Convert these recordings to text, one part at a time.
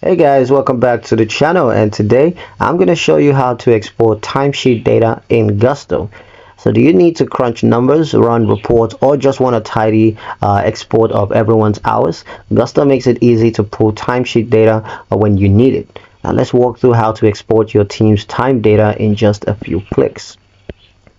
Hey guys, welcome back to the channel, and today I'm going to show you how to export timesheet data in Gusto. So do you need to crunch numbers, run reports, or just want a tidy export of everyone's hours? Gusto makes it easy to pull timesheet data when you need it. Now let's walk through how to export your team's time data in just a few clicks.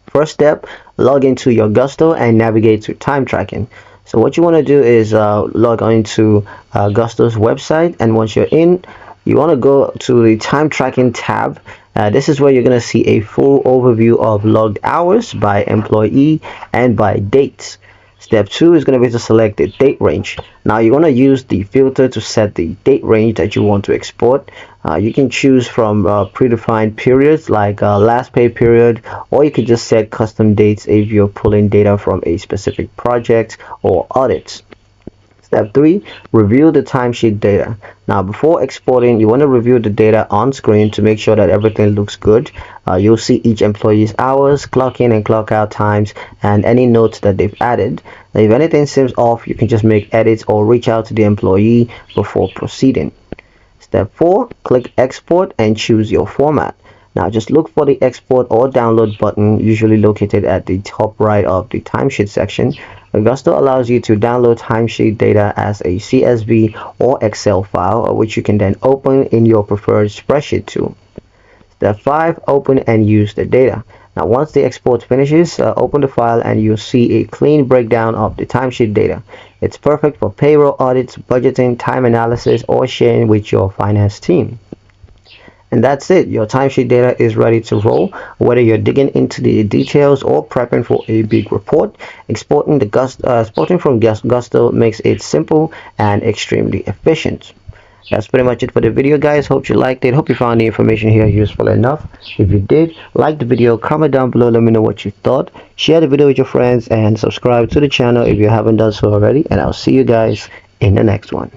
First step, log into your Gusto and navigate to time tracking. So what you want to do is log into Gusto's website, and once you're in, you want to go to the time tracking tab. This is where you're going to see a full overview of logged hours by employee and by dates. Step 2 is going to be to select the date range. Now you want to use the filter to set the date range that you want to export. You can choose from predefined periods like last pay period, or you could just set custom dates if you're pulling data from a specific project or audits. Step 3, review the timesheet data. Now before exporting, you want to review the data on screen to make sure that everything looks good. You'll see each employee's hours, clock in and clock out times, and any notes that they've added. Now, if anything seems off, you can just make edits or reach out to the employee before proceeding. Step 4, click export and choose your format. Now just look for the export or download button, usually located at the top right of the timesheet section. Gusto allows you to download timesheet data as a CSV or Excel file, which you can then open in your preferred spreadsheet tool. Step 5, open and use the data. Now once the export finishes, open the file and you'll see a clean breakdown of the timesheet data. It's perfect for payroll audits, budgeting, time analysis, or sharing with your finance team. And that's it. Your timesheet data is ready to roll. Whether you're digging into the details or prepping for a big report, exporting from Gusto makes it simple and extremely efficient. That's pretty much it for the video, guys. Hope you liked it. Hope you found the information here useful enough. If you did, like the video, comment down below, let me know what you thought. Share the video with your friends and subscribe to the channel if you haven't done so already. And I'll see you guys in the next one.